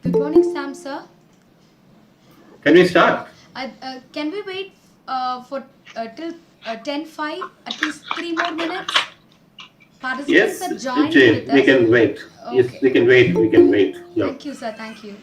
Good morning, Sam, sir. Can we start? Can we wait for till 10:05? At least 3 more minutes. Participants Yes, are joining Jane, with we us. can wait. Yes, Okay. we can wait. We can wait. Yeah. Thank you, sir. Thank you.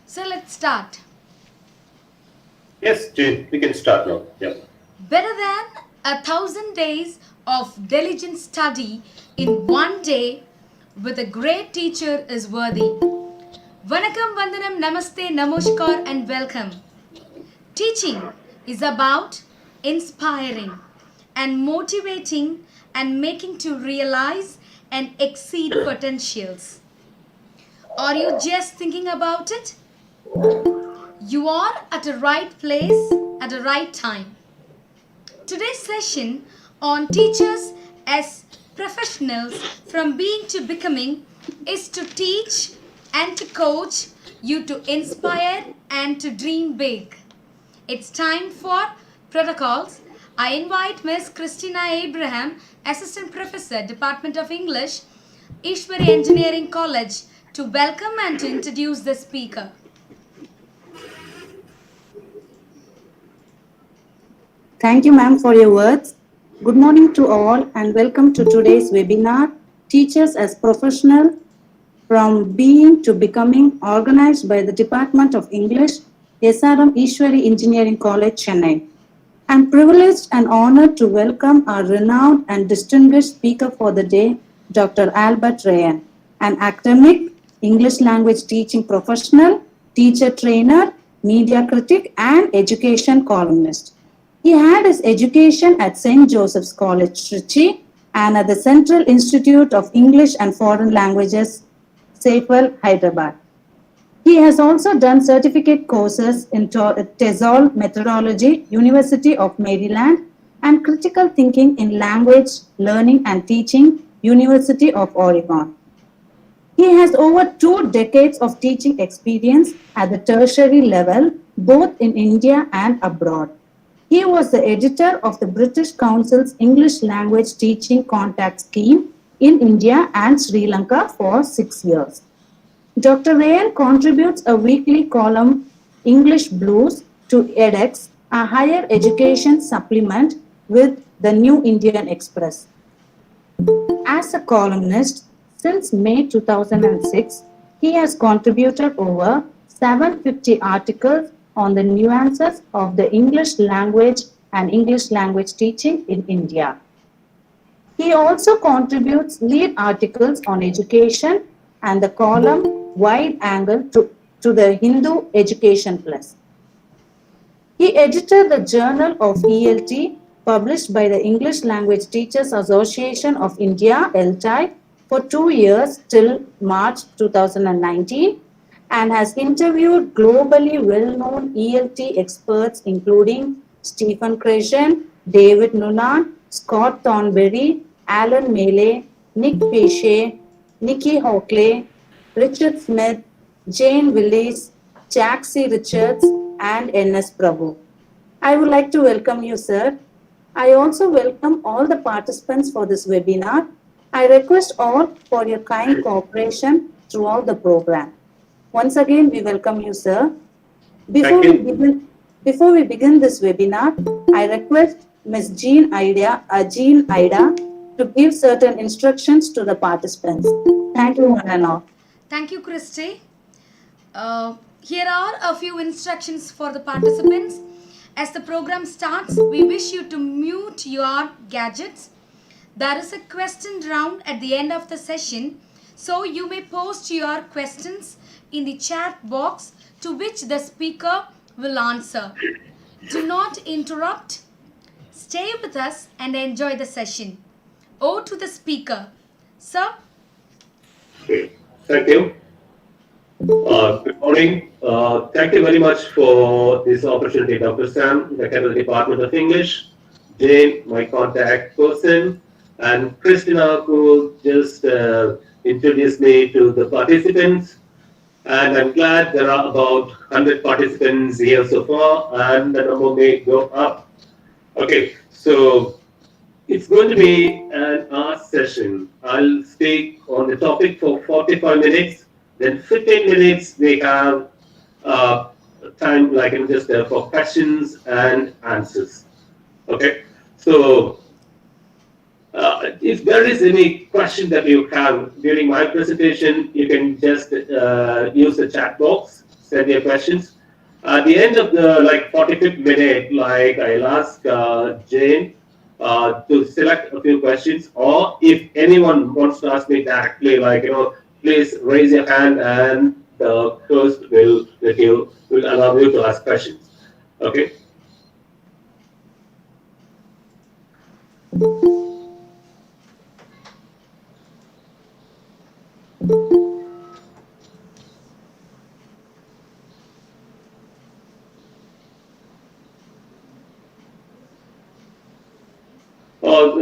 So let's start. Yes, Jane, we can start now. Yeah. Better than 1,000 days of diligent study in one day with a great teacher is worthy. Vanakkam, Vandanam, Namaste, Namaskar, and welcome. Teaching is about inspiring and motivating and making to realize and exceed potentials. Are you just thinking about it? You are at the right place at the right time. Today's session on teachers as professionals from being to becoming is to teach and to coach you to inspire and to dream big. It's time for protocols. I invite Miss Christina Abraham, Assistant Professor, Department of English, Easwari Engineering College, to welcome and to introduce the speaker. Thank you, ma'am, for your words. Good morning to all and welcome to today's webinar, Teachers as Professional from Being to Becoming, organized by the Department of English, SRM Easwari Engineering College, Chennai. I'm privileged and honored to welcome our renowned and distinguished speaker for the day, Dr. Albert Ryan, an academic, English language teaching professional, teacher trainer, media critic, and education columnist. He had his education at St. Joseph's College, Trichy, and at the Central Institute of English and Foreign Languages, Safewell, Hyderabad. He has also done certificate courses in TESOL methodology, University of Maryland, and critical thinking in language learning and teaching, University of Oregon. He has over 2 decades of teaching experience at the tertiary level, both in India and abroad. He was the editor of the British Council's English Language Teaching Contact Scheme in India and Sri Lanka for 6 years. Dr. Ryan contributes a weekly column, English Blues, to edX, a higher education supplement with the New Indian Express. As a columnist, since May 2006, he has contributed over 750 articles on the nuances of the English language and English language teaching in India. He also contributes lead articles on education and the column Wide Angle to the Hindu Education Plus. He edited the Journal of ELT, published by the English Language Teachers Association of India, LTI, for 2 years till March 2019, and has interviewed globally well-known ELT experts including Stephen Crescent, David Nunan, Scott Thornberry, Alan Mealy, Nick Pesce, Nikki Hockley, Richard Smith, Jane Willis, Jack C. Richards, and N.S. Prabhu. I would like to welcome you, sir. I also welcome all the participants for this webinar. I request all for your kind cooperation throughout the program. Once again, we welcome you, sir. Before we begin this webinar, I request Ms. Jean Ida to give certain instructions to the participants. Thank you, one and all. Thank you, Christy. Here are a few instructions for the participants. As the program starts, we wish you to mute your gadgets. There is a question round at the end of the session, so you may post your questions in the chat box to which the speaker will answer. Do not interrupt. Stay with us and enjoy the session. Over to the speaker. Sir? Thank you. Good morning. Thank you very much for this opportunity, Dr. Sam, the head of the Department of English, Jane, my contact person, and Christina, who just introduce me to the participants. And I'm glad there are about 100 participants here so far, and the number may go up. Okay, so it's going to be an hour session. I'll speak on the topic for 45 minutes. Then 15 minutes we have uh, time like just for questions and answers. Okay, so if there is any question that you have during my presentation, you can just use the chat box, send your questions. At the end of the 45th minute, I'll ask Jane to select a few questions, or if anyone wants to ask me directly, please raise your hand and the host will allow you to ask questions. Okay.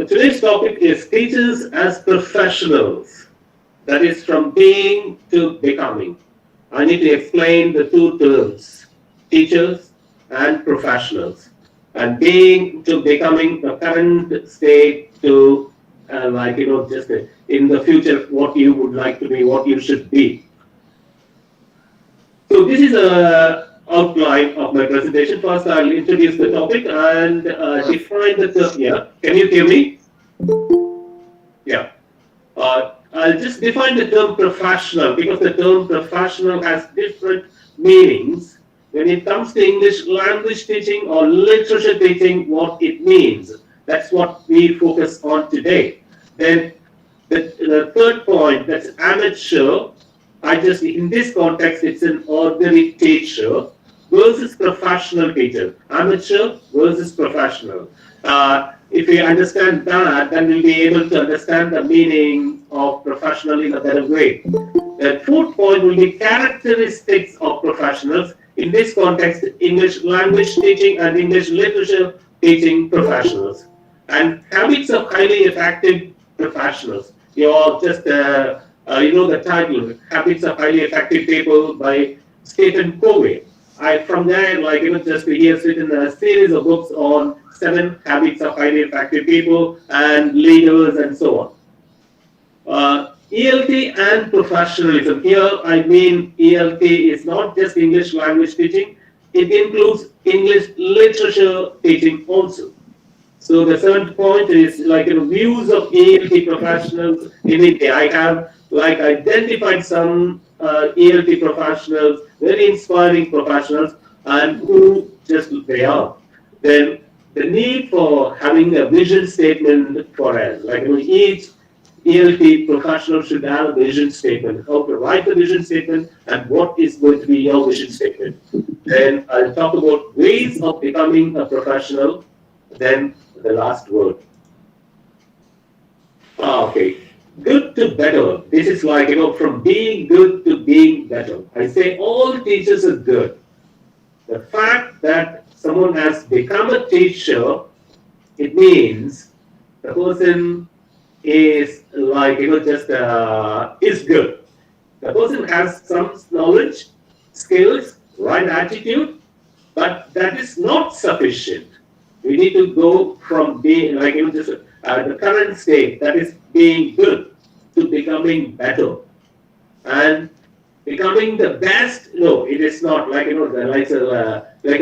Today's topic is teachers as professionals. That is from being to becoming. I need to explain the two terms, teachers and professionals. And being to becoming the current state to, just in the future, what you would like to be, what you should be. So this is a outline of my presentation. First, I'll introduce the topic and define the term. Yeah, can you hear me? Yeah. I'll just define the term professional because the term professional has different meanings. When it comes to English language teaching or literature teaching, what it means. That's what we focus on today. Then the third point, that's amateur. In this context, it's an ordinary teacher versus professional teacher. Amateur versus professional. If we understand that, then we'll be able to understand the meaning of professional in a better way. The fourth point will be characteristics of professionals. In this context, English language teaching and English literature teaching professionals. And habits of highly effective professionals. You're just the title, Habits of Highly Effective People by Stephen Covey. From there, he has written a series of books on 7 habits of highly effective people and leaders and so on. ELT and professionalism. Here, I mean ELT is not just English language teaching, it includes English literature teaching also. So the third point is views of ELT professionals in India. I have identified some ELT professionals, very inspiring professionals, and who just they are. Then the need for having a vision statement for us, each ELT professional should have a vision statement, how to write the vision statement and what is going to be your vision statement. Then I'll talk about ways of becoming a professional, then the last word. Okay. Good to better. This is from being good to being better. I say all teachers are good. The fact that someone has become a teacher, it means the person is is good. The person has some knowledge, skills, right attitude, but that is not sufficient. We need to go from being the current state, that is being good, to becoming better. And becoming the best, no, it is not like a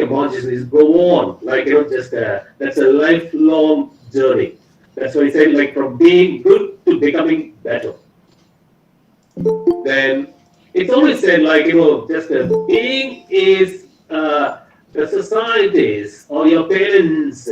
monster is go on, that's a lifelong journey. That's why I say from being good to becoming better. Then it's always said being is the societies or your parents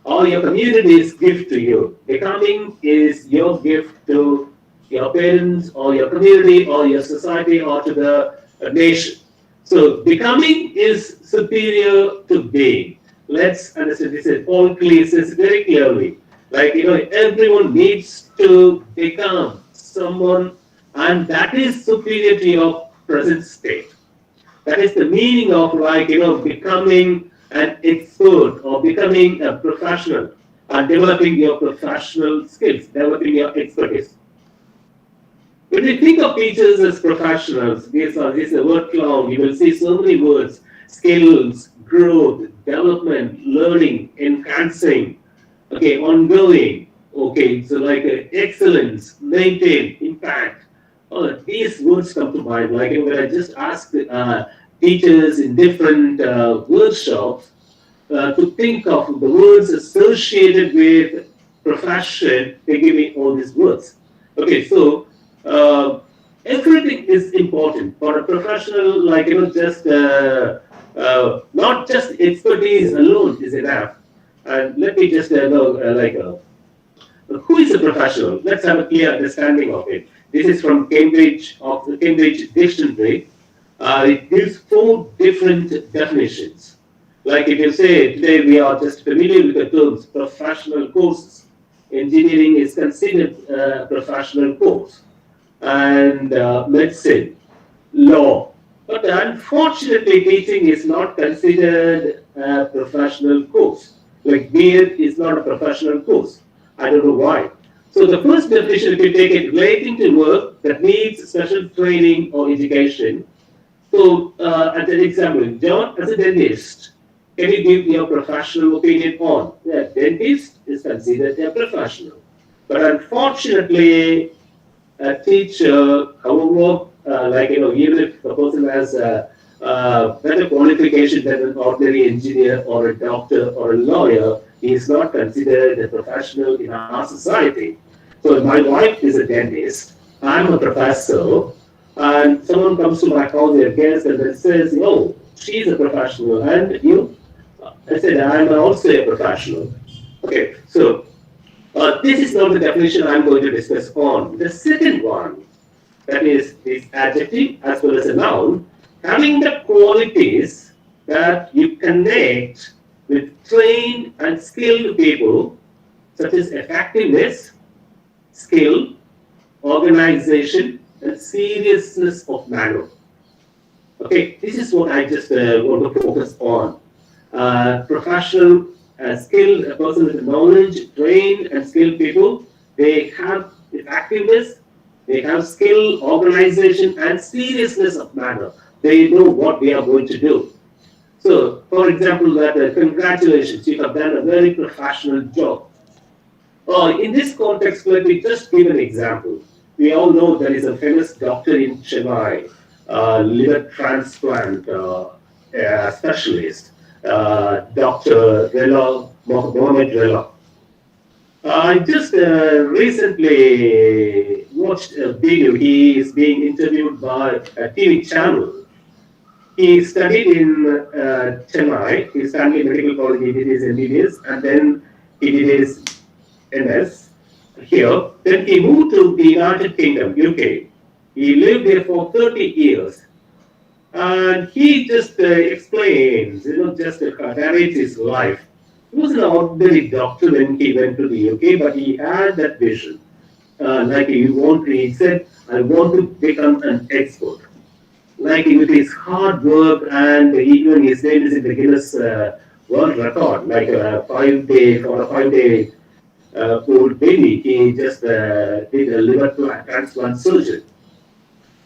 or your community's gift to you. Becoming is your gift to your parents or your community or your society or to the nation. So becoming is superior to being. Let's understand this. Paul Cleese says very clearly. Everyone needs to become someone, and that is superior to your present state. That is the meaning of becoming an expert or becoming a professional and developing your professional skills, developing your expertise. When we think of teachers as professionals, this is a word cloud. You will see so many words: skills, growth, development, learning, enhancing, okay, ongoing, okay, so like excellence, maintain, impact. These words come to mind. Like when I just asked teachers in different workshops to think of the words associated with profession, they give me all these words. Okay, so uh, everything is important for a professional. Like just not just expertise alone is enough. And let me just know, who is a professional? Let's have a clear understanding of it. This is from Cambridge of the Cambridge Dictionary. It gives four different definitions. Like if you say today we are just familiar with the terms professional courses. Engineering is considered a professional course, and medicine, law. But unfortunately, teaching is not considered a professional course. Like beer is not a professional course. I don't know why. So the first definition, if you take it relating to work that needs special training or education. So, as an example, John, as a dentist, can you give your professional opinion on? Yeah, dentist is considered a professional. But unfortunately, a teacher, however, even if a person has a better qualification than an ordinary engineer or a doctor or a lawyer, he is not considered a professional in our society. So my wife is a dentist, I'm a professor, and someone comes to my house, their guest, and then says, "Oh, she's a professional, and you?" I said, "I'm also a professional." Okay, so this is not the definition I'm going to discuss on. The second one, that is this adjective as well as a noun, having the qualities that you connect with trained and skilled people, such as effectiveness, skill, organization, and seriousness of manner. Okay, this is what I just want to focus on. Professional, skilled, a person with knowledge, trained and skilled people, they have effectiveness, they have skill, organization, and seriousness of manner. They know what they are going to do. So, for example, that congratulations, you have done a very professional job. In this context, let me just give an example. We all know there is a famous doctor in Chennai, liver transplant specialist, Dr. Rela, Mohammed Rela. I just recently watched a video. He is being interviewed by a TV channel. He studied in Chennai. He studied medical college. He did his MBBS, and then he did his MS here. Then he moved to the United Kingdom, UK. He lived there for 30 years. And he just explains, just narrates his life. He was an ordinary doctor when he went to the UK, but he had that vision. He said, I want to become an expert. Like with his hard work, and even his name is in the Guinness World Record, like a 5 day for a 5 day old baby. He just did a liver transplant surgery.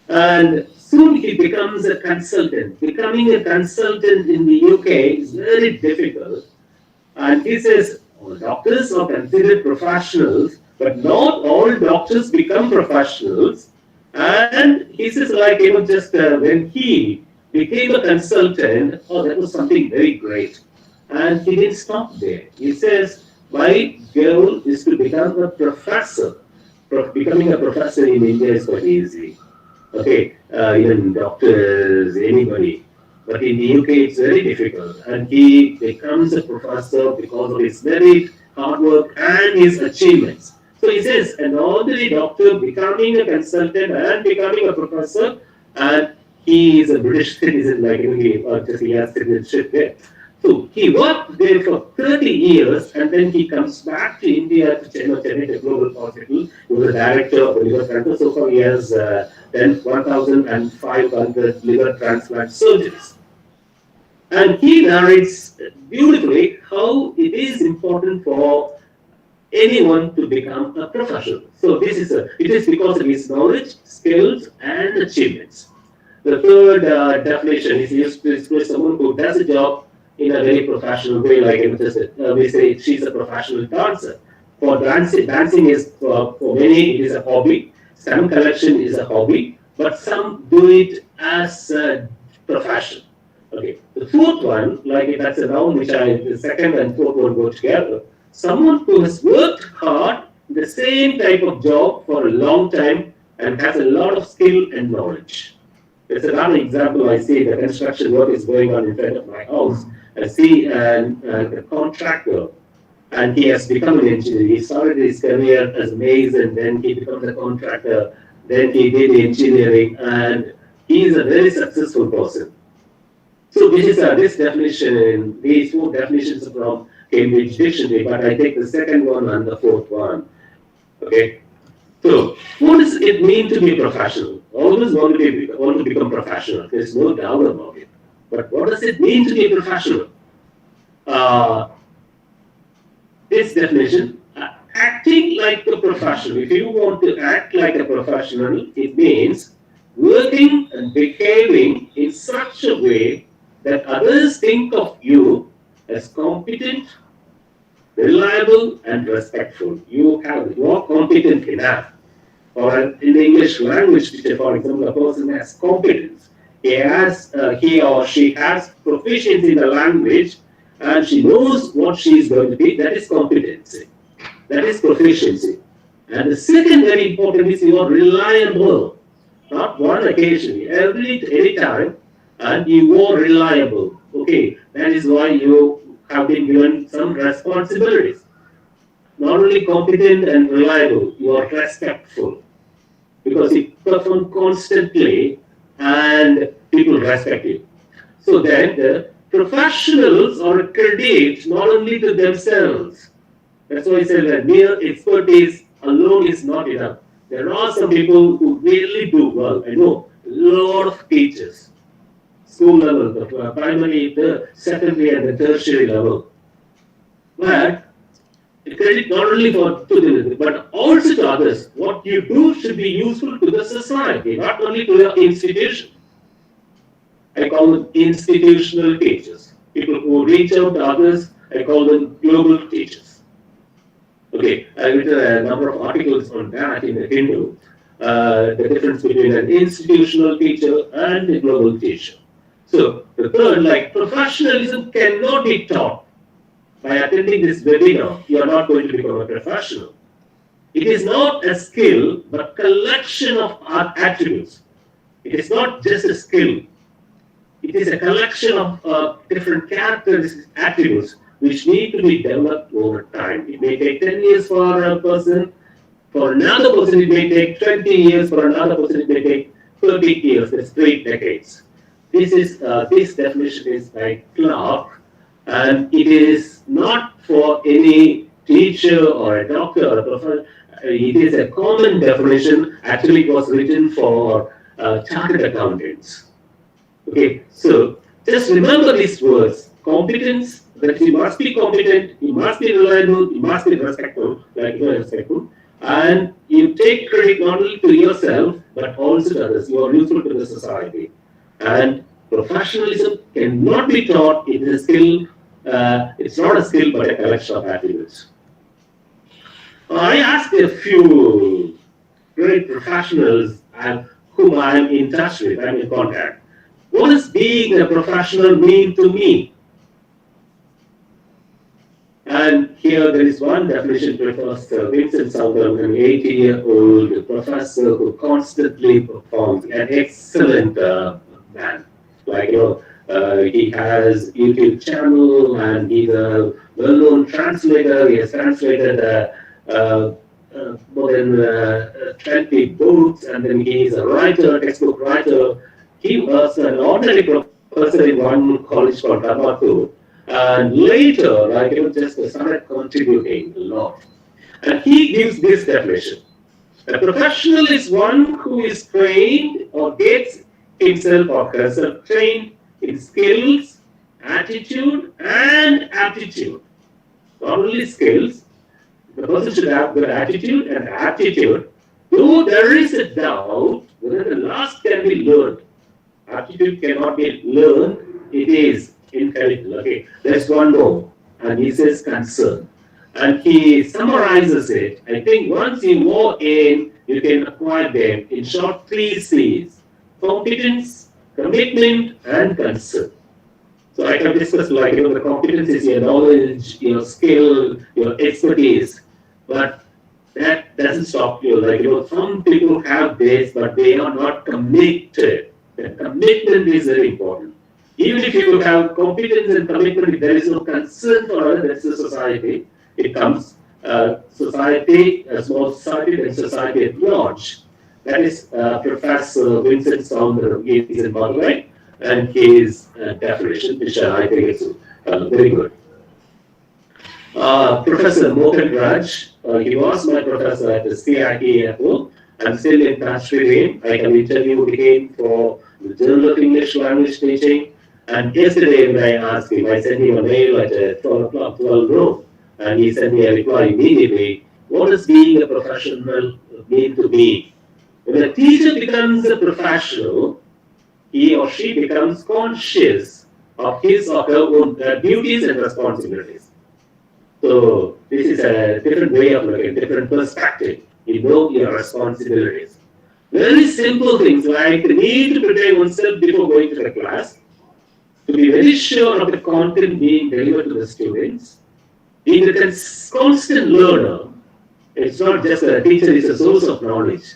And soon he becomes a consultant. Becoming a consultant in the UK is very difficult. And he says, all doctors are considered professionals, but not all doctors become professionals. And he says, just when he became a consultant, that was something very great. And he didn't stop there. He says, my goal is to become a professor. Becoming a professor in India is quite easy. Okay, even doctors, anybody. But in the UK, it's very difficult. And he becomes a professor because of his merit, hard work, and his achievements. So he says, an ordinary doctor becoming a consultant and becoming a professor, and he is a British citizen, he has citizenship there. So he worked there for 30 years, and then he comes back to India to Chennai Global Hospital. He was the director of the liver transplant. So far, he has done 1,500 liver transplant surgeries. And he narrates beautifully how it is important for anyone to become a professional. So it is because of his knowledge, skills, and achievements. The third definition is used to describe someone who does a job in a very professional way, like we say she's a professional dancer. For dancing is for many it is a hobby. Stamp collection is a hobby, but some do it as a profession. Okay. The fourth one, like that's a noun which the second and fourth one go together. Someone who has worked hard in the same type of job for a long time and has a lot of skill and knowledge. There's another example I see. The construction work is going on in front of my house. I see a contractor, and he has become an engineer. He started his career as a mason, then he becomes a contractor, then he did engineering, and he is a very successful person. So this definition, these four definitions are from Cambridge Dictionary, but I take the second one and the fourth one. Okay. So, what does it mean to be a professional? Always want to become professional. There's no doubt about it. But what does it mean to be a professional? Uh, this definition, acting like a professional. If you want to act like a professional, it means working and behaving in such a way that others think of you as competent, reliable, and respectful. You are competent enough. Or in the English language, for example, a person has competence. He or she has proficiency in the language, and she knows what she is going to be. That is competency. That is proficiency. And the second very important is you are reliable. Not one occasion, any time, and you are reliable. Okay, that is why you have been given some responsibilities. Not only competent and reliable, you are respectful. Because you perform constantly and people respect you. So then the professionals are a credit not only to themselves. That's why I say that mere expertise alone is not enough. There are some people who really do well. I know a lot of teachers, school level, the primary, the secondary, and the tertiary level. But credit not only to them, but also to others. What you do should be useful to the society, not only to your institution. I call them institutional teachers. People who reach out to others, I call them global teachers. Okay, I written a number of articles on that in the Hindu, the difference between an institutional teacher and a global teacher. So the third, like professionalism cannot be taught. By attending this webinar, you are not going to become a professional. It is not a skill, but collection of attributes. It is not just a skill. It is a collection of different characteristics, attributes, which need to be developed over time. It may take 10 years for a person. For another person, it may take 20 years. For another person, it may take 30 years. That's 3 decades. This definition is by Clark. And it is not for any teacher or a doctor or a professor. It is a common definition. Actually, it was written for chartered accountants. Okay, so just remember these words. Competence, that you must be competent, you must be reliable, you must be respectful, and you take credit not only to yourself, but also to others. You are useful to the society. And professionalism cannot be taught. It is a skill. It's not a skill, but a collection of attributes. I asked a few great professionals whom I am in touch with, I'm in contact. What does being a professional mean to me? And here there is one definition. Professor Vincent Southern, an 80-year-old professor who constantly performs, an excellent man. He has YouTube channel and he's a well-known translator. He has translated more than 20 books, and then he is a writer, textbook writer. He was an ordinary professor in one college called Ramapuram, and later, just started contributing a lot. And he gives this definition: a professional is one who is trained or gets himself or herself trained in skills, attitude, and aptitude. Not only skills, The person should have good attitude and aptitude. Though there is a doubt whether the last can be learned. Aptitude cannot be learned, it is inheritable. Okay, there's one more, and he says concern. And he summarizes it. I think once you go in, you can acquire them in short 3 C's: competence, commitment, and concern. So I can discuss like the competence is your knowledge, your skill, your expertise, but that doesn't stop you. Like some people have this, but they are not committed. The commitment is very important. Even if you have competence and commitment, if there is no concern for others, that's the society. It comes society, a small society, then society at large. That is Professor Vincent Saunders. He is in Mumbai, and his definition, which I think is very good. Professor Mohan Raj, he was my professor at the CIE Airport. I'm still in touch with him. I have interviewed him for the Journal of English Language Teaching. And yesterday when I asked him, I sent him a mail at 12 o'clock, 12 noon, and he sent me a reply immediately. What does being a professional mean to me? When a teacher becomes a professional, he or she becomes conscious of his or her own duties and responsibilities. So this is a different way of looking, different perspective. You know your responsibilities. Very simple things like the need to prepare oneself before going to the class, to be very sure of the content being delivered to the students, being a constant learner. It's not just a teacher is a source of knowledge,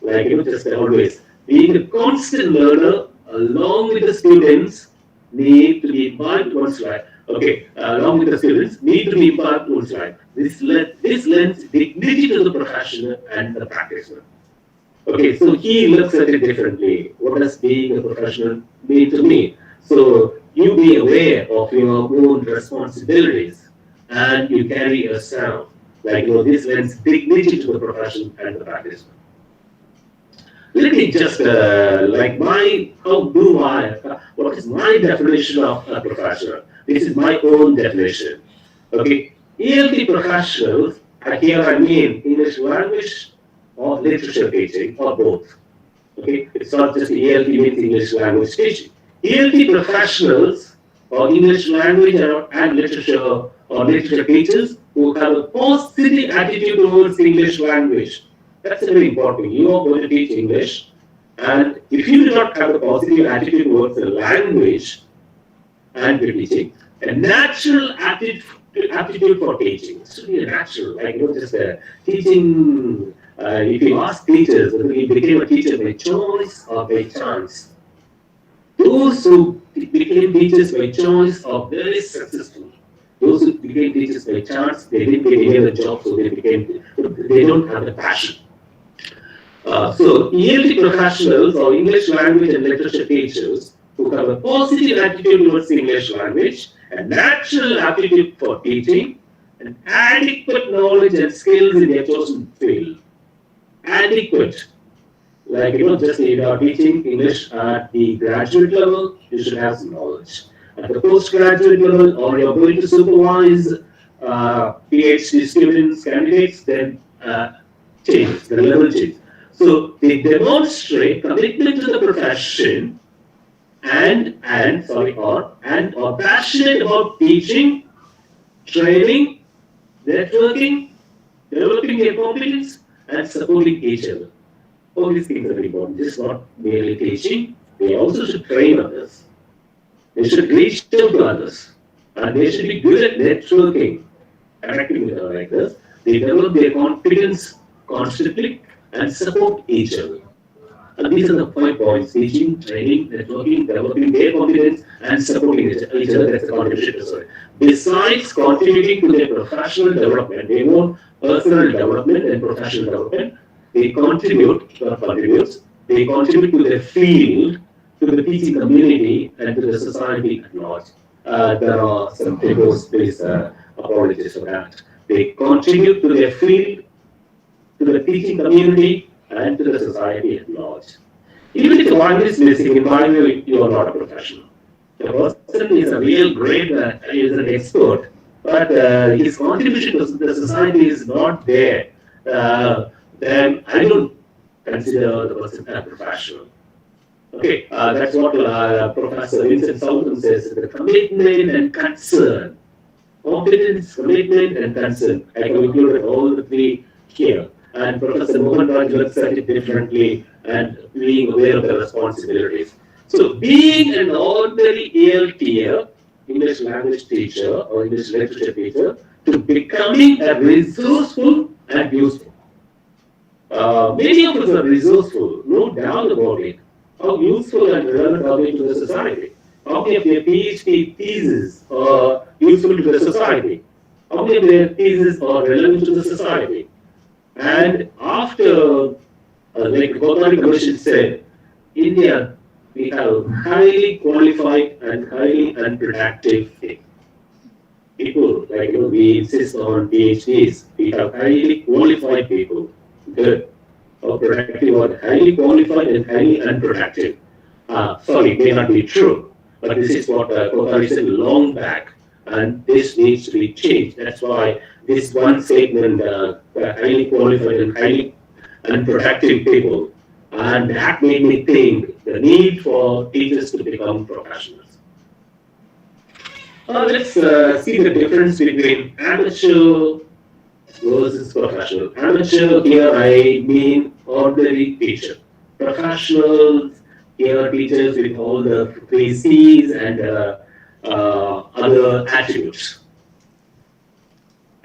like just always. Being a constant learner along with the students need to be imbibed one's life. Okay, along with the students need to be imbibed one's life. This lends dignity to the professional and the practitioner. Okay, so he looks at it differently. What does being a professional mean to me? So you be aware of your own responsibilities and you carry yourself. Like this lends dignity to the profession and the practitioner. Let me just what is my definition of a professional? This is my own definition. Okay, ELT professionals, here I mean English language or literature teaching or both. Okay, it's not just ELT means English language teaching. ELT professionals or English language and literature or literature teachers who have a positive attitude towards English language. That's very important. You are going to teach English, and if you do not have a positive attitude towards the language and the teaching, a natural aptitude for teaching. It should be a natural, like just teaching. If you ask teachers whether you became a teacher by choice or by chance, those who became teachers by choice are very successful. Those who became teachers by chance, they didn't get any other job, so they don't have the passion. So ELT professionals or English language and literature teachers who have a positive attitude towards English language, a natural aptitude for teaching, and adequate knowledge and skills in their chosen field. Adequate. Like just if you are teaching English at the graduate level, you should have some knowledge. At the postgraduate level, or you're going to supervise PhD students, candidates, then change, the level change. So they demonstrate commitment to the profession and are passionate about teaching, training, networking, developing their competence, and supporting each other. All these things are very important. Just not merely teaching, they also should train others. They should reach out to others. And they should be good at networking, connecting with others like this. They develop their confidence constantly and support each other. And these are the 5 points: teaching, training, networking, developing their confidence, and supporting each other. That's the contribution to society. Besides contributing to their professional development, their own personal development and professional development, they contribute to their field, to the teaching community, and to the society at large. There are some typos, please apologize for that. They contribute to their field, to the teaching community, and to the society at large. Even if one is missing, in my view, you are not a professional. The person is a real great, is an expert, but his contribution to the society is not there, then I don't consider the person a professional. Okay, that's what Professor Vincent Southam says, the commitment and concern. Competence, commitment, and concern. I have included all the three here. And Professor Mohan Raj looks at it differently and being aware of the responsibilities. So, being an ordinary ELT, English language teacher or English literature teacher, to becoming a resourceful and useful. Many of us are resourceful, no doubt about it. How useful and relevant are we to the society? How many of their PhD theses are useful to the society? How many of their theses are relevant to the society? And after, like the Gopali Commission said, India, we have highly qualified and highly unproductive people. Like, we insist on PhDs. We have highly qualified people. Good. Or productive or highly qualified and highly unproductive. Sorry, it may not be true, but this is what Kothari said long back, and this needs to be changed. That's why this one statement, highly qualified and highly unproductive people, and that made me think the need for teachers to become professionals. Let's see the difference between amateur versus professional. Amateur here I mean ordinary teacher. Professionals here teachers with all the three C's and other attributes.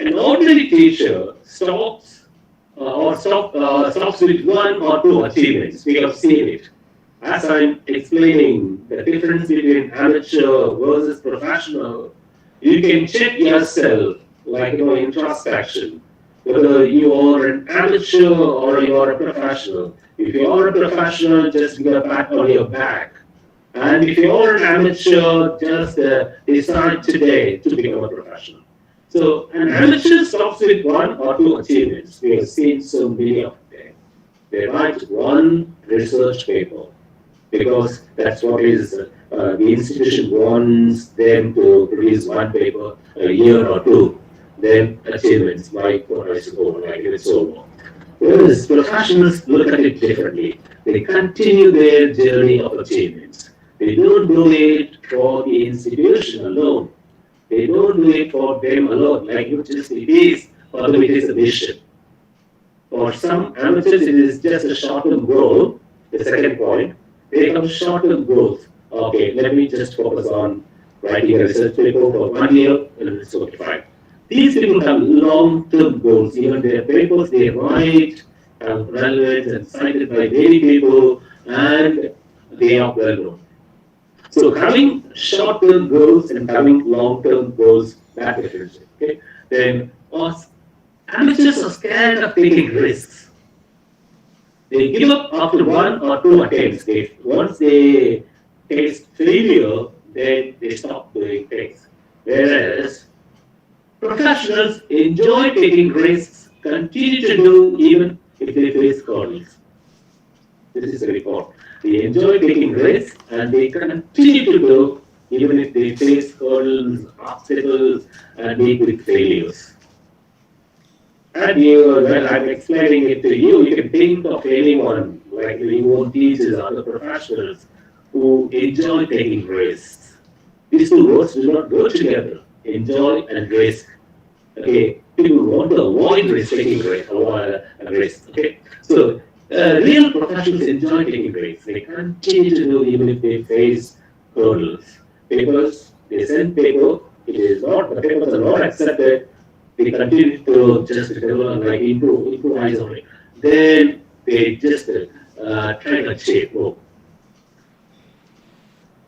An ordinary teacher stops with one or two achievements. We have seen it. As I'm explaining the difference between amateur versus professional, you can check yourself, like introspection, whether you are an amateur or you are a professional. If you are a professional, just give a pat on your back. And if you are an amateur, just decide today to become a professional. So an amateur stops with one or two achievements. We have seen so many of them. They write one research paper because that's what is the institution wants them to produce one paper a year or two. Then achievements, like what I suppose, like it's so. Whereas professionals look at it differently. They continue their journey of achievements. They don't do it for the institution alone. They don't do it for them alone. Like it is, for them it is a mission. For some amateurs, it is just a short-term goal. The second point, they have short-term goals. Okay, let me just focus on writing a research paper for 1 year, and it's okay, fine. These people have long-term goals. Even their papers they write have relevance and cited by many people, and they are well known. So having short-term goals and having long-term goals, that difference. Okay. Then amateurs are scared of taking risks. They give up after one or two attempts. Once they taste failure, then they stop doing things. Whereas professionals enjoy taking risks, continue to do even if they face hurdles. This is a report. They enjoy taking risks and they continue to do even if they face hurdles, obstacles, and meet with failures. And when I'm explaining it to you, you can think of anyone, like your own teachers, other professionals, who enjoy taking risks. These two words do not go together. Enjoy and risk. Okay, people want to avoid taking risk. Okay, so real professionals enjoy taking risks. They continue to do even if they face hurdles. Papers, they send paper. It is not the papers are not accepted. They continue to just develop, like improvise on it. Then they just try to achieve.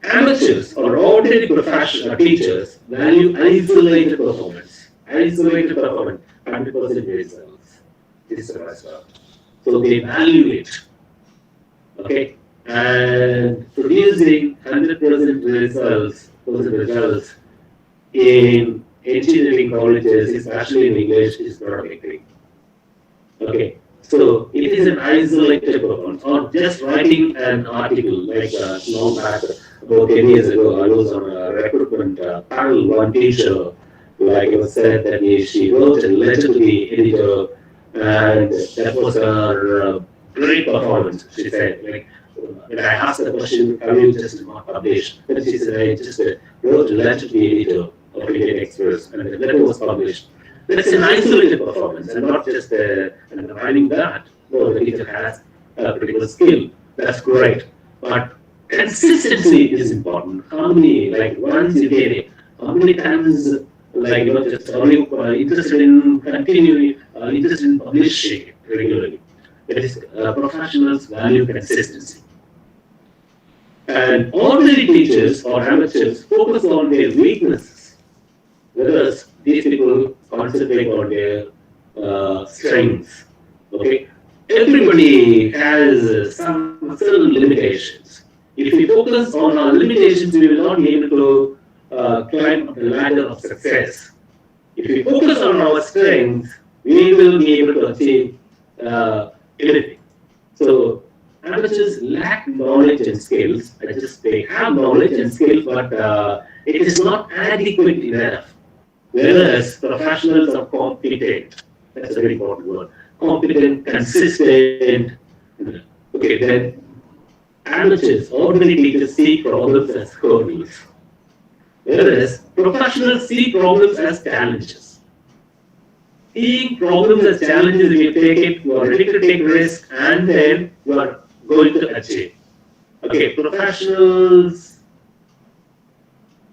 Amateurs or ordinary professional teachers value isolated performance. 100% results. This is as well. So they value it. Okay, and producing 100% results in engineering colleges, especially in English, is not a big thing. Okay, so it is an isolated performance, or just writing an article like long back, about 10 years ago, I was on a recruitment panel, one teacher like it was said that she wrote a letter to the editor, and that was her great performance. She said, like, when I asked the question, "Have you just not published?" Then she said, "I just wrote a letter to the editor of Indian Express, and the letter was published." That's an isolated performance, and not just undermining that. No, the teacher has a particular skill. That's great, but consistency is important. How many, like, once you get it, how many times, like, just are you interested in continuing, interested in publishing regularly? That is, professionals value consistency. And ordinary teachers or amateurs focus on their weaknesses, whereas these people concentrate on their strengths. Okay, everybody has some certain limitations. If we focus on our limitations, we will not be able to climb up the ladder of success. If we focus on our strengths, we will be able to achieve anything. So amateurs lack knowledge and skills. They have knowledge and skills, but it is not adequate enough. Whereas professionals are competent. That's a very important word. Competent, consistent. Okay, then amateurs, ordinary teachers see problems as hurdles. Whereas professionals see problems as challenges. Seeing problems as challenges, you take it, you are ready to take risk, and then you are going to achieve. Okay, professionals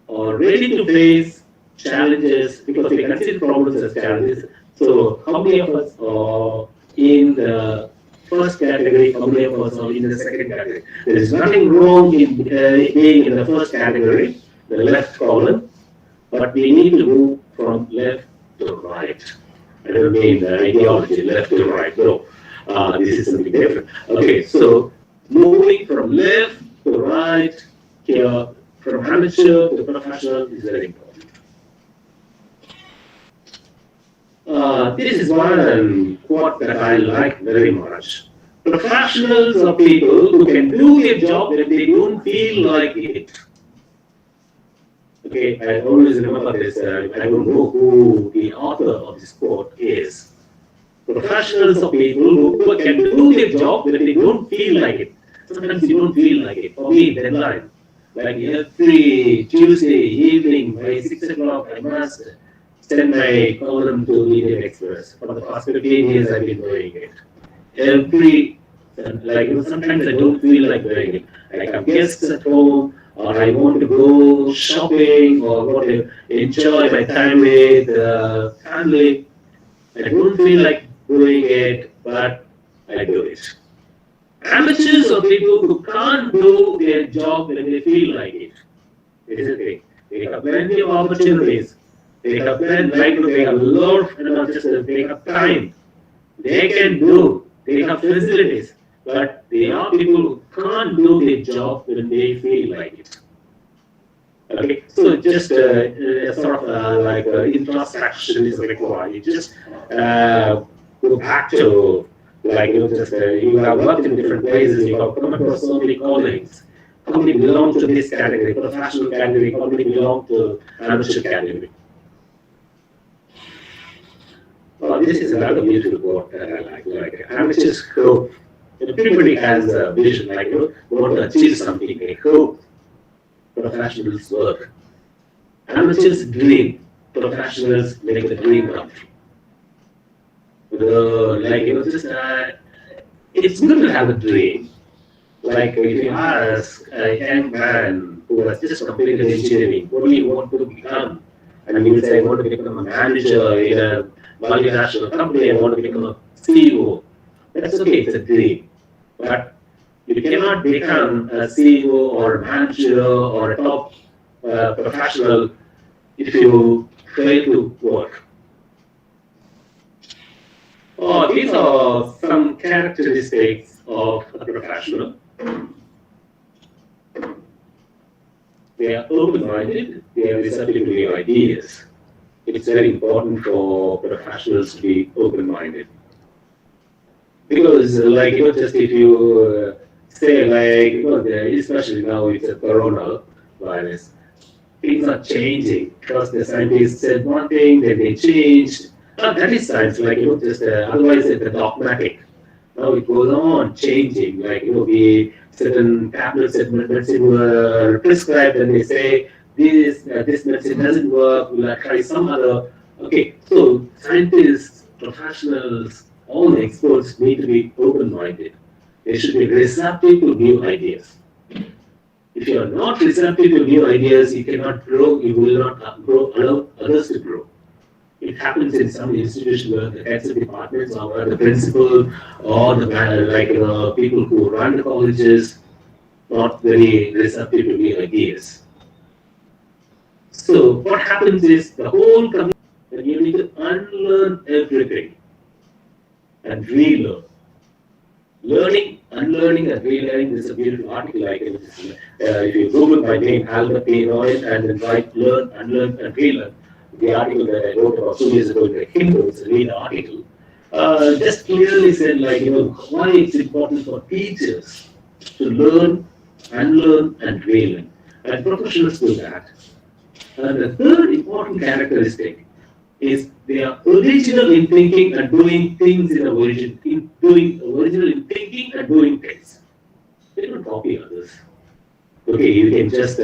are ready to face challenges because they consider problems as challenges. So, how many of us are in the first category? How many of us are in the second category? There is nothing wrong in being in the first category, the left column, but we need to move from left to right. I don't mean ideology, left to right. No, this is something different. Okay, so moving from left to right here, from amateur to professional is very important. This is one quote that I like very much. Professionals are people who can do their job when they don't feel like it. Okay, I always remember this. I don't know who the author of this quote is. Professionals are people who can do their job when they don't feel like it. Sometimes you don't feel like it. For me, deadline. Like every Tuesday evening by 6 o'clock, I must send my column to Indian Express. For the past 15 years, I've been doing it. Sometimes I don't feel like doing it. Like I have guests at home, or I want to go shopping, or want to enjoy my time with family. I don't feel like doing it, but I do it. Amateurs are people who can't do their job when they feel like it. It is a thing. They have plenty of opportunities. They have they have a lot of, they have time. They can do. They have facilities. But they are people who can't do their job when they feel like it. Okay, so just sort of like introspection is required. You just go back to, like, you have worked in different places, you have come across so many colleagues. How many belong to this category, professional category? How many belong to amateur category? This is another beautiful quote that I like. Like amateurs hope. Everybody has a vision, like want to achieve something. They hope. Professionals work. Amateurs dream. Professionals make the dream come true. It's good to have a dream. Like if you ask a young man who has just completed engineering, what do you want to become? And he will say, I want to become a manager in a multinational company, I want to become a CEO. That's okay, it's a dream. But you cannot become a CEO or a manager or a top professional if you fail to work. These are some characteristics of a professional. They are open-minded, they are receptive to new ideas. It's very important for professionals to be open-minded. Because, just if you say, especially now it's a corona virus, things are changing. Because the scientists said one thing, then they changed. That is science, like, just otherwise it's dogmatic. Now it goes on changing, like, we certain tablets and medicine were prescribed, and they say this medicine doesn't work, we'll try some other. Okay, so scientists, professionals, all the experts need to be open-minded. They should be receptive to new ideas. If you are not receptive to new ideas, you cannot grow, you will not grow, allow others to grow. It happens in some institutions where the heads of departments or where the principal or the people who run the colleges not very receptive to new ideas. So what happens is the whole community, you need to unlearn everything and relearn. Learning, unlearning, and relearning. This is a beautiful article. If you Google my name, Albert P. Roy, and then write learn, unlearn, and relearn, the article that I wrote about 2 years ago in the Hindu, it's a read article, just clearly said, why it's important for teachers to learn, unlearn, and relearn. And professionals do that. And the third important characteristic is they are original in thinking and doing things original in thinking and doing things. They don't copy others. Okay, you can just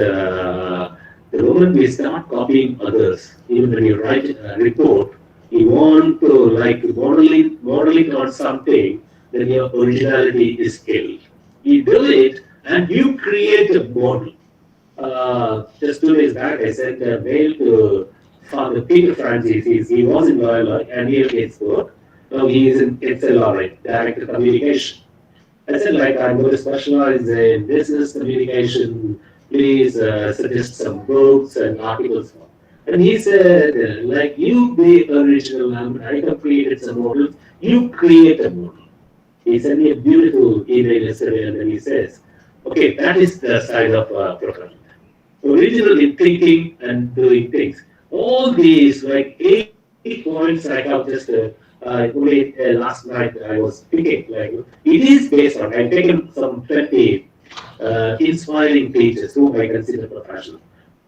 the moment we start copying others, even when you write a report, you want to model it on something, then your originality is killed. You do it and you create a model. Just 2 days back, I sent a mail to Father Peter Francis. He was in Loyola and he gets work. Now he is in XLR, Director Communication. I said, I'm going to specialize in business communication. Please suggest some books and articles. And he said, you be original, I have created some models. You create a model. He sent me a beautiful email yesterday, and then he says, okay, that is the side of profession. Original in thinking and doing things. All these, 8 points I have just last night I was thinking, it is based on, I've taken some 20 inspiring teachers whom I consider professional.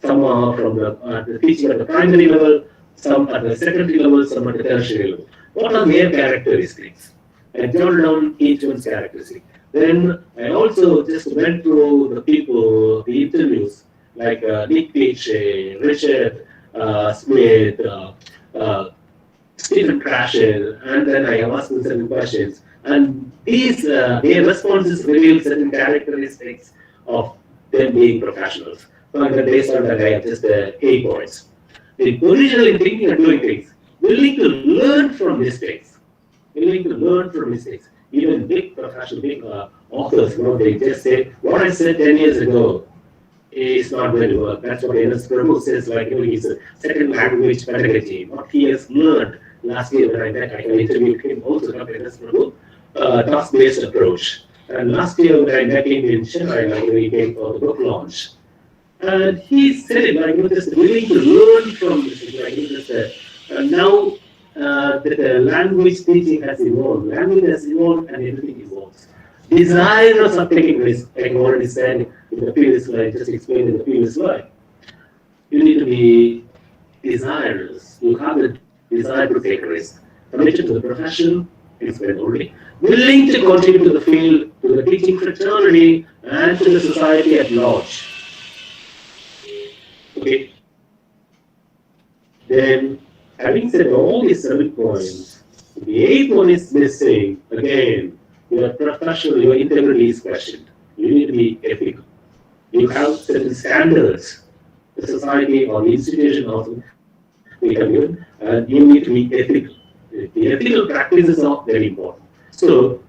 Some are from the teaching at the primary level, some at the secondary level, some at the tertiary level. What are their characteristics? I jotted down each one's characteristic. Then I also just went through the interviews, like Nick Piche, Richard Smith, Stephen Krashen, and then I asked them certain questions. And these their responses reveal certain characteristics of them being professionals. So based on that, I have just 8 points. The original in thinking and doing things, willing to learn from mistakes. Even big professional, big authors, they just say, what I said 10 years ago is not going to work. That's what N.S. Prabhu says, he's a second language pedagogy. What he has learned last year when I met, I interviewed him also, N.S. Prabhu, task-based approach. And last year when I met him in Chennai, he came for the book launch. And he said it, just willing to learn from this. Now that the language teaching has evolved, and everything evolves. Desirous of taking risk, like I already said in the previous slide, just explained in the previous slide. You need to be desirous. You have the desire to take risk. Committed to the profession, explained already. Willing to contribute to the field, to the teaching fraternity, and to the society at large. Okay. Then, having said all these 7 points, the 8th one is missing. Again, your professional, your integrity is questioned. You need to be ethical. You have certain standards. The society or the institution also we have given, and you need to be ethical. The ethical practices are very important. So,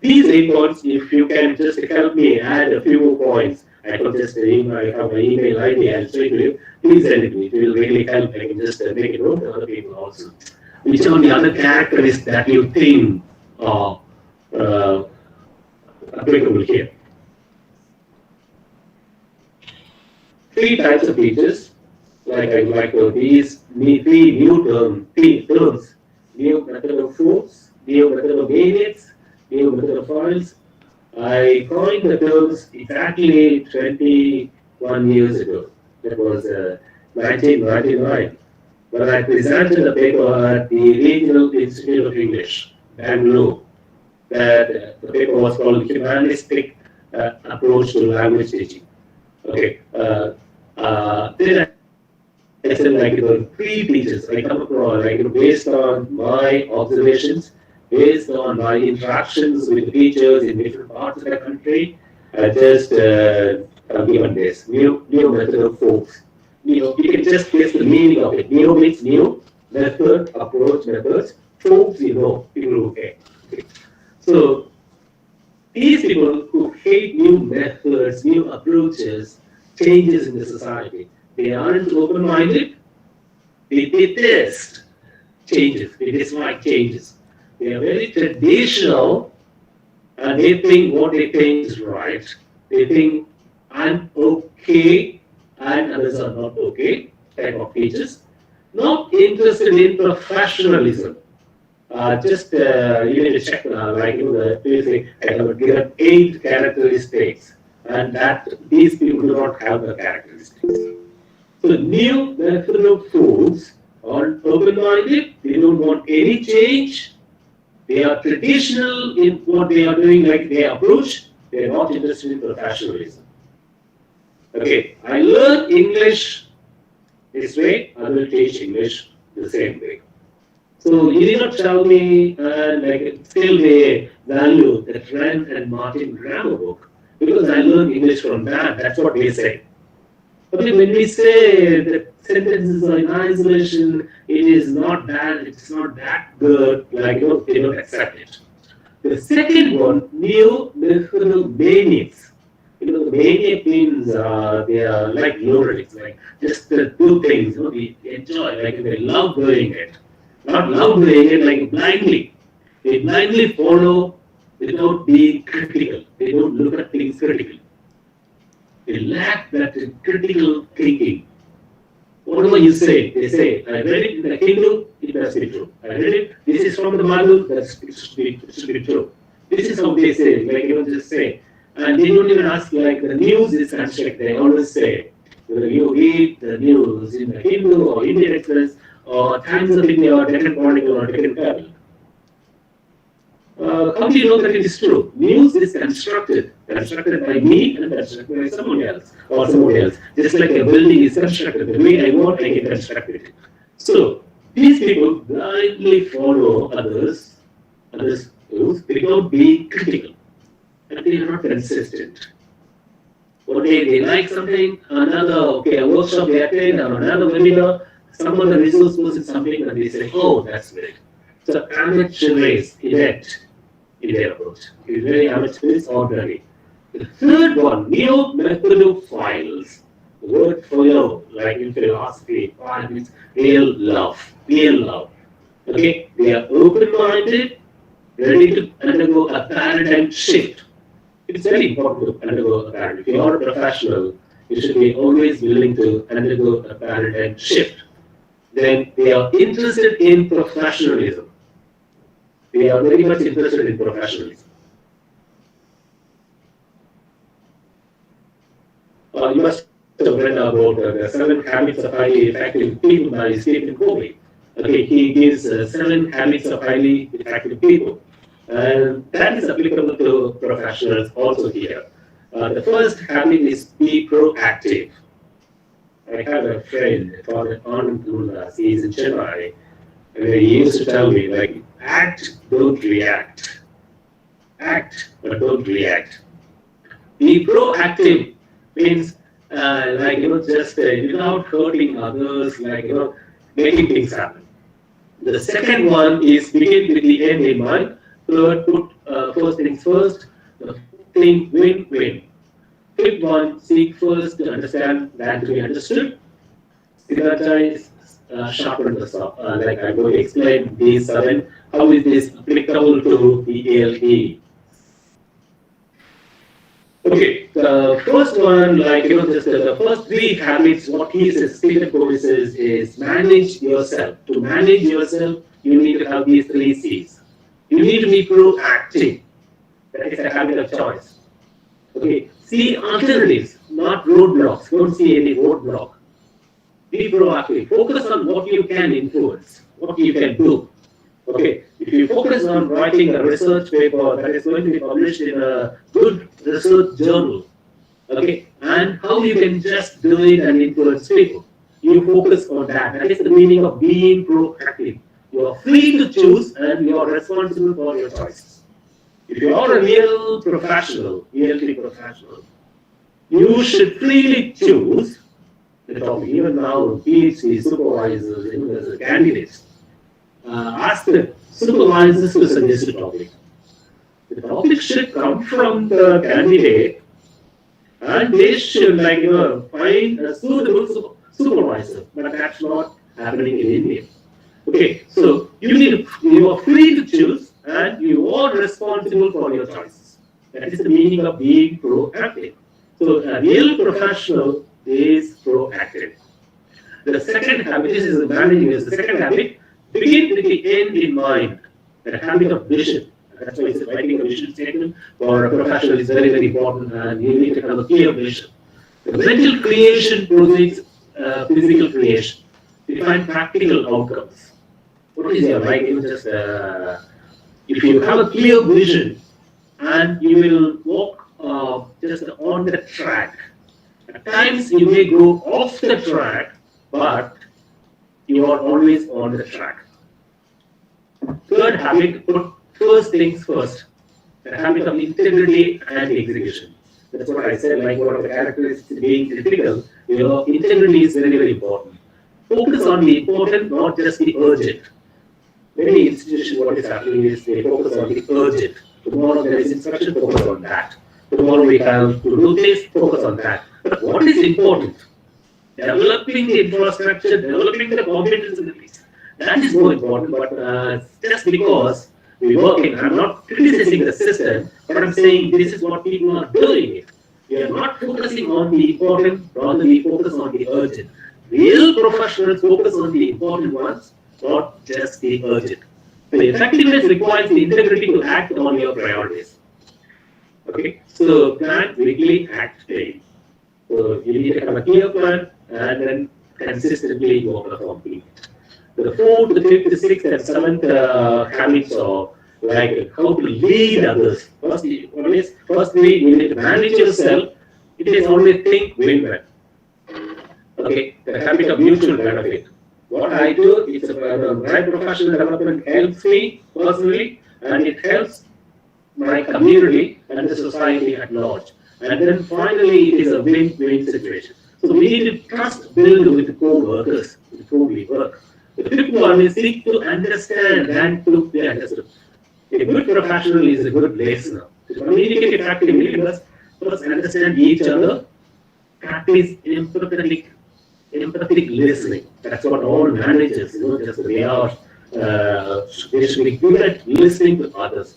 these 8 points, if you can just help me add a few more points, I can just I have my email ID and straight to you. Please send it to me. It will really help. I can just make it known to other people also. Which are the other characteristics that you think are applicable here? 3 types of teachers. I would like to these 3 new terms: new method of force, new method of maniacs, new method of foils. I coined the terms exactly 21 years ago. That was 1999 when I presented a paper at the Regional Institute of English, Bangalore. That the paper was called Humanistic Approach to Language Teaching. Okay. Then I said there were three teachers I come across, based on my observations, based on my interactions with the teachers in different parts of the country, just given this new method of folks. You can just guess the meaning of it. Neo means new method, approach, methods. Folks, people who care. Okay. So these people who hate new methods, new approaches, changes in the society, they aren't open-minded. They detest changes. They dislike changes. They are very traditional, and they think what they think is right. They think I'm okay and others are not okay type of teachers. Not interested in professionalism. Just you need to check, I have given 8 characteristics, and that these people do not have the characteristics. So new method of foods are open-minded. They don't want any change. They are traditional in what they are doing, like they approach. They are not interested in professionalism. Okay, I learn English this way. I will teach English the same way. So you did not tell me, still they value the Trent and Martin grammar book because I learned English from that. That's what they say. But when we say that sentences are in isolation, it is not bad, it's not that good, they don't accept it. The second one, neo maniacs. The maniac means they are like lunatics, like just do things, they enjoy, they love doing it. Not love doing it like blindly. They blindly follow without being critical. They don't look at things critically. They lack that critical thinking. Whatever you say, they say, I read it in the Hindu, it must be true. I read it, this is from the Bible, it should be true. This is how they say, just say. And they don't even ask, the news is constructed. They always say, whether you read the news in the Hindu or Indian Express or Times of India or Deccan Chronicle or Deccan Herald. How do you know that it is true? News is constructed by me and constructed by someone else or somebody else. Just like a building is constructed, the way I want, I can construct it. So these people blindly follow others rules without being critical, and they are not consistent. One day they like something, a workshop they attend, or another webinar, some other resource posted something, and they say, oh, that's great. So amateurish event in their approach. It's very amateurish, ordinary. The third one, neo-methodophiles. The word philo, like in philosophy, means real love. Okay, they are open-minded, ready to undergo a paradigm shift. It's very important to undergo a paradigm. If you are a professional, you should be always willing to undergo a paradigm shift. Then they are interested in professionalism. They are very much interested in professionalism. You must have read about the 7 Habits of Highly Effective People by Stephen Covey. Okay, he gives 7 habits of highly effective people. And that is applicable to professionals also here. The first habit is be proactive. I have a friend, Father Anand Gurdas, he is in Chennai, and he used to tell me, act, don't react. Act, but don't react. Be proactive means, just without hurting others, making things happen. The second one is begin with the end in mind. Third, put first things first. The fourth thing, win-win. Fifth one, seek first to understand than to be understood. Synergize, sharpen the saw. I'm going to explain these 7. How is this applicable to the ALE? Okay, the first one, just the first 3 habits, what he says, Stephen Covey says, is manage yourself. To manage yourself, you need to have these 3 C's. You need to be proactive. That is a habit of choice. Okay, see alternatives, not roadblocks. Don't see any roadblock. Be proactive. Focus on what you can influence, what you can do. Okay, if you focus on writing a research paper that is going to be published in a good research journal, okay, and how you can just do it and influence people, you focus on that. That is the meaning of being proactive. You are free to choose and you are responsible for your choices. If you are a real professional, ELT professional, you should freely choose the topic. Even now, PhD supervisors, even as candidates, ask the supervisors to suggest a topic. The topic should come from the candidate, and they should, like, find a suitable supervisor. But that's not happening in India. Okay, so you are free to choose, and you are responsible for your choices. That is the meaning of being proactive. So a real professional is proactive. The second habit, this is managing is the second habit, begin with the end in mind. The habit of vision. That's why it's writing a vision statement for a professional is very, very important, and you need to have a clear vision. The mental creation precedes physical creation. Define practical outcomes. What is your like? You just if you have a clear vision, and you will walk just on the track. At times you may go off the track, but you are always on the track. Third habit, put first things first. The habit of integrity and execution. That's what I said, like one of the characteristics being critical, your integrity is very, very important. Focus on the important, not just the urgent. Many institutions, what is happening is they focus on the urgent. Tomorrow there is instruction, focus on that. Tomorrow we have to do this, focus on that. But what is important? Developing the infrastructure, developing the competencies. That is more important, but just because we work in, I'm not criticizing the system, but I'm saying this is what people are doing it. We are not focusing on the important, rather we focus on the urgent. Real professionals focus on the important ones, not just the urgent. So effectiveness requires the integrity to act on your priorities. Okay, so plan weekly, act daily. So you need to have a clear plan and then consistently you perform it. The fourth, the fifth, the sixth, and seventh habits are like how to lead others. Firstly, you need to manage yourself. It is only think win-win. Okay, the habit of mutual benefit. What I do is my professional development helps me personally, and it helps my community and the society at large. And then finally, it is a win-win situation. So we need to trust build with the co-workers with whom we work. The fifth one is seek to understand and to be understood. A good professional is a good listener. To communicate effectively, we must first understand each other, practice empathetic listening. That's what all managers, just they are. They should be good at listening to others.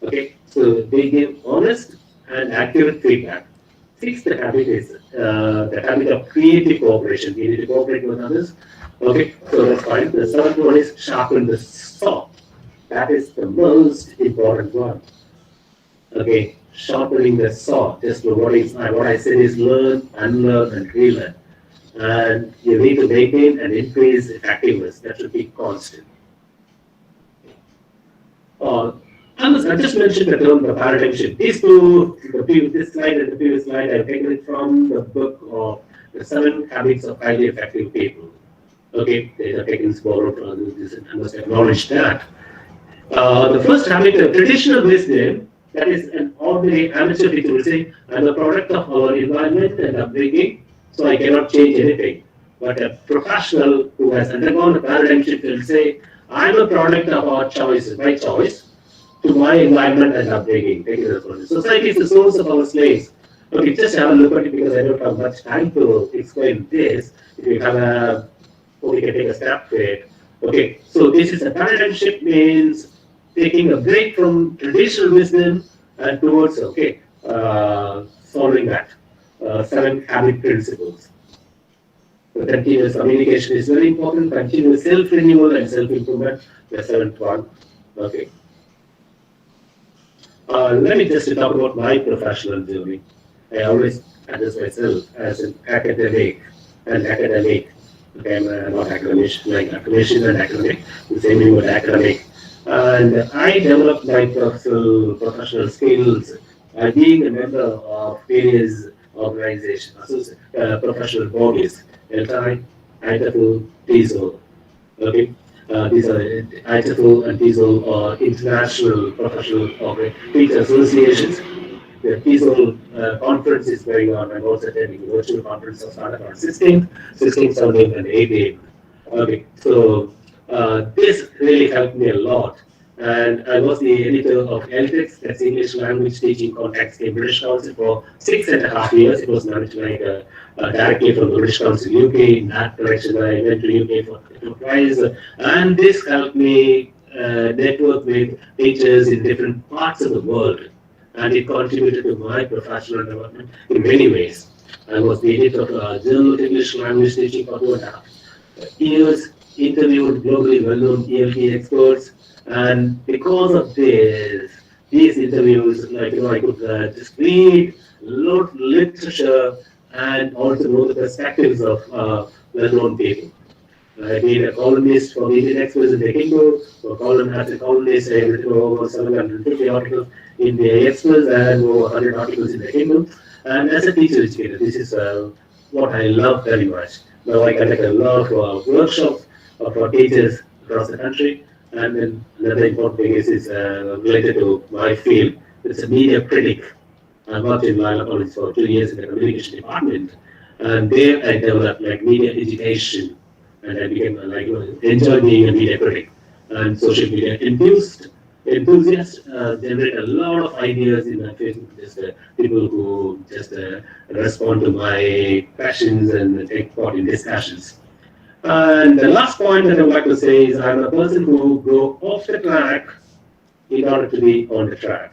Okay, so they give honest and accurate feedback. Sixth habit is the habit of creative cooperation. We need to cooperate with others. Okay, so that's fine. The seventh one is sharpen the saw. That is the most important one. Okay, sharpening the saw. Just what I said is learn, unlearn, and relearn. And you need to maintain and increase effectiveness. That should be constant. I just mentioned the term the paradigm shift. These two, this slide and the previous slide, I've taken it from the book of The 7 Habits of Highly Effective People. Okay, they are taken borrowed from this, I must acknowledge that. The first habit of traditional wisdom, that is an ordinary amateur people will say, I'm a product of our environment and upbringing, so I cannot change anything. But a professional who has undergone a paradigm shift will say, I'm a product of our choices, my choice, to my environment and upbringing. Society is the source of our slaves. Okay, just have a look at it because I don't have much time to explain this. If you have a, we can take a step to it. Okay, so this is a paradigm shift means taking a break from traditional wisdom and towards following that 7 habit principles. So continuous communication is very important. Continuous self-renewal and self-improvement. The 7th one. Okay. Let me just talk about my professional journey. I always address myself as an academic and academic. Okay, I'm not academician, like academician and academic, the same thing with academic. And I developed my professional skills by being a member of various organizations, professional bodies, LTI, ITFL, TISO. Okay, these are ITFL and TISO are international professional teacher associations. The TISO conference is going on. I'm also attending the virtual conference of startup on 16th, 16th, 17th, and 18th. Okay, so this really helped me a lot. And I was the editor of LTEX, that's English Language Teaching Contacts in British Council for 6.5 years. It was managed like directly from the British Council UK. In that direction, I went to UK for twice. And this helped me network with teachers in different parts of the world. And it contributed to my professional development in many ways. I was the editor of Journal of English Language Teaching for 2.5 years, interviewed globally well-known ELT experts, and because of these interviews, like I could just read a lot of literature and also know the perspectives of well-known people. I've been a columnist for the Indian Express in the Hindu, as a columnist, I've written over 750 articles in the Express and over 100 articles in the Hindu. And as a teacher educator, this is what I love very much. Now I conduct a lot of workshops for teachers across the country. And then another important thing is related to my field. It's a media critic. I worked in Lala College for 2 years in the communication department. And there I developed like media education, and I became enjoy being a media critic and social media enthusiast. Generate a lot of ideas in my Facebook. Just people who just respond to my passions and take part in discussions. And the last point that I would like to say is I'm a person who go off the track in order to be on the track.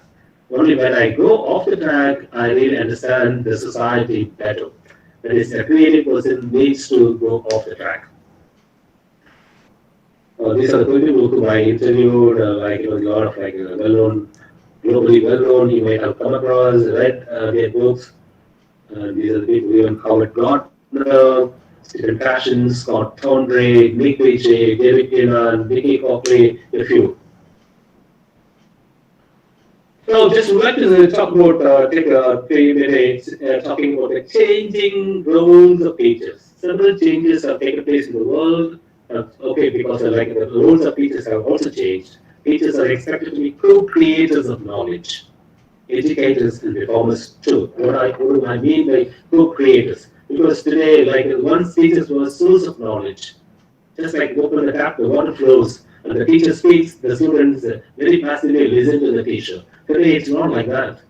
Only when I go off the track, I really understand the society better. That is, a creative person needs to go off the track. These are the people whom I interviewed, a lot of well-known, globally well-known. You may have come across, read their books. These are the people, even Howard Gardner, Stephen Cashin, Scott Tondre, Nick Ritchie, David Keenan, Vicky Copley, a few. So just would like to talk about, take 3 minutes talking about the changing roles of teachers. Several changes have taken place in the world. Because the roles of teachers have also changed. Teachers are expected to be co-creators of knowledge, educators and reformers too. What do I mean by co-creators? Because today, once teachers were a source of knowledge, just like open the tap, the water flows, and the teacher speaks, the students very passively listen to the teacher. Today, it's not like that.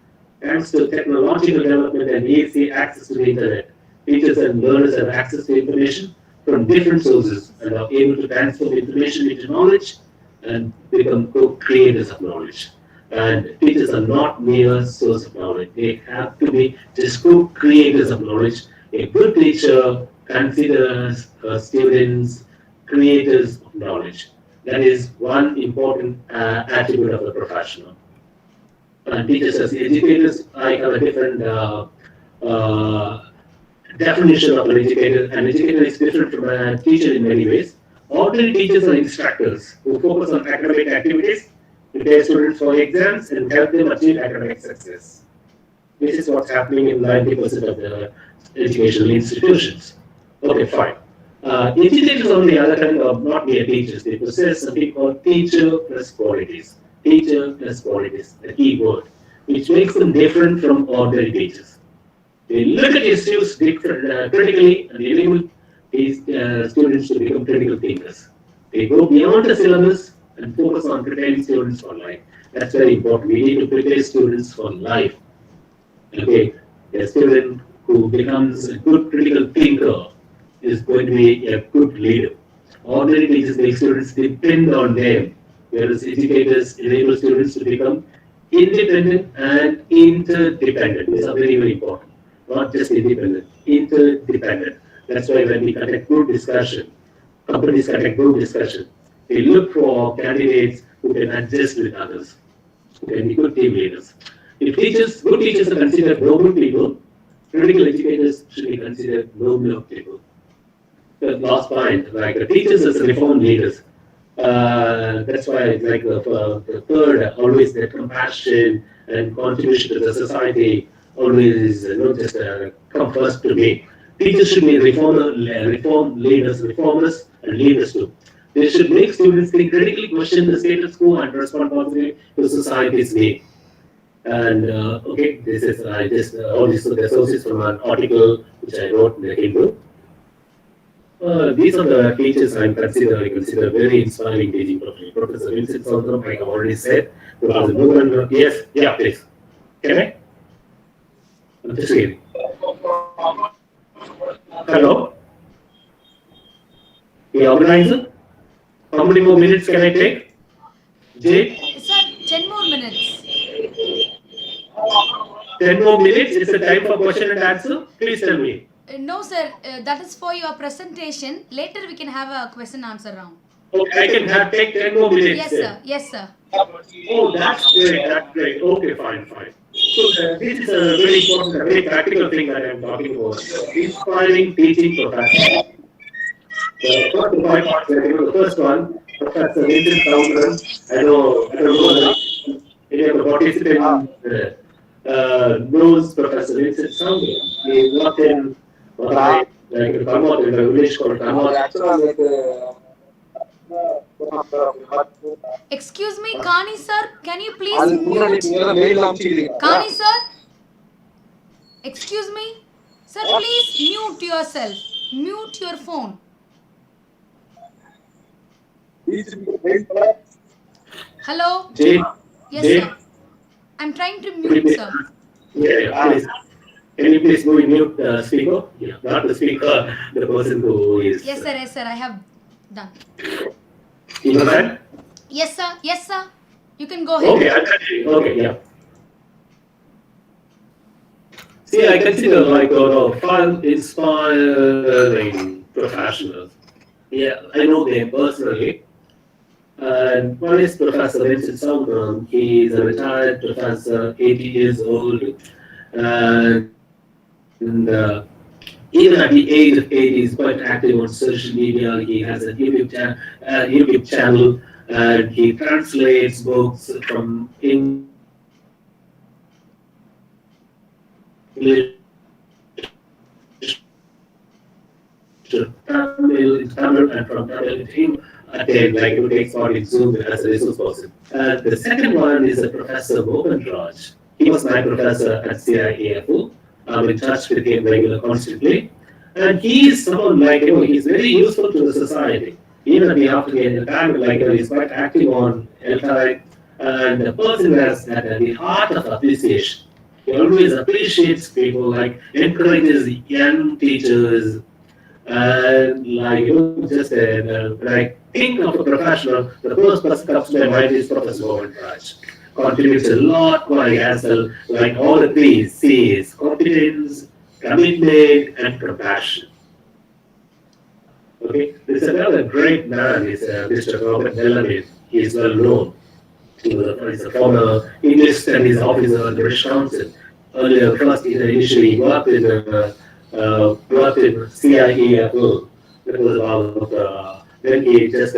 Thanks to technological development and easy access to the internet, teachers and learners have access to information from different sources and are able to transform information into knowledge and become co-creators of knowledge. And teachers are not mere source of knowledge. They have to be just co-creators of knowledge. A good teacher considers her students creators of knowledge. That is one important attribute of a professional. And teachers as educators, I have a different definition of an educator. An educator is different from a teacher in many ways. Ordinary teachers are instructors who focus on academic activities, prepare students for exams, and help them achieve academic success. This is what's happening in 90% of the educational institutions. Okay, fine. Educators, on the other hand, are not mere teachers. They possess something called teacher plus qualities. Teacher plus qualities, the key word, which makes them different from ordinary teachers. They look at issues critically and enable these students to become critical thinkers. They go beyond the syllabus and focus on preparing students for life. That's very important. We need to prepare students for life. Okay, a student who becomes a good critical thinker is going to be a good leader. Ordinary teachers make students depend on them, whereas educators enable students to become independent and interdependent. These are very, very important. Not just independent, interdependent. That's why when we conduct group discussion, companies conduct group discussion, they look for candidates who can adjust with others. can be good team leaders. If good teachers are considered noble people, critical educators should be considered nobler people. The last point, like the teachers as reform leaders. That's why it's like the third, always the compassion and contribution to the society always not just come first to me. Teachers should be reform leaders, reformers, and leaders too. They should make students think critically, question the status quo, and respond positively to society's need. And okay, this is I just all these are the sources from an article which I wrote in the Hindu. These are the teachers I consider very inspiring teaching professionals. Professor Vincent Sondram, I have already said. Professor Mohan, yes, yeah, please. Can I? I'm just kidding. Hello? The organizer? How many more minutes can I take? Jay? Sir, 10 more minutes. 10 more minutes is the time for question and answer? Please tell me. No, sir, that is for your presentation. Later we can have a question answer round. Okay, I can take 10 more minutes. Yes, sir. Yes, sir. Oh, that's great. That's great. Okay, fine. So this is a very important, a very practical thing that I'm talking about. Inspiring teaching professionals. The first one, Professor Vincent Sondram. I don't know any of the participants knows Professor Vincent Sondram. He worked in like Kanwat, in a village called Kanwat. Excuse me, Kani sir, can you please mute? Kani sir? Excuse me? Sir, please mute yourself. Mute your phone. Hello? Jay? Yes, sir. I'm trying to mute, sir. Yeah, please. Can you please go and mute the speaker? Yeah, not the speaker, the person who is. Yes, sir, I have done. You know that? Yes, sir. You can go ahead. Okay, I'll continue. Okay, yeah. See, I consider like fun, inspiring professionals. Yeah, I know them personally. And one is Professor Vincent Sondram. He is a retired professor, 80 years old. And even at the age of 80, he's quite active on social media. He has a YouTube channel, and he translates books from English to Tamil, and from Tamil to English. Like it takes part in Zoom as a resource person. The second one is a Professor Mohan Raj. He was my professor at CIEFU. I'm in touch with him constantly. And he is someone he's very useful to the society. Even at the African time, he's quite active on LTI. And the person that's at the heart of appreciation. He always appreciates people, encourages young teachers, and just think of a professional. The first person comes to my mind is Professor Mohan Raj. Contributes a lot for ISL, all the three C's: competence, commitment, and compassion. Okay, there's another great man, is Mr. Robert Bellamy. He is well known. He's a former English studies officer at the British Council. Earlier, initially worked in CIEFO. That was about then he just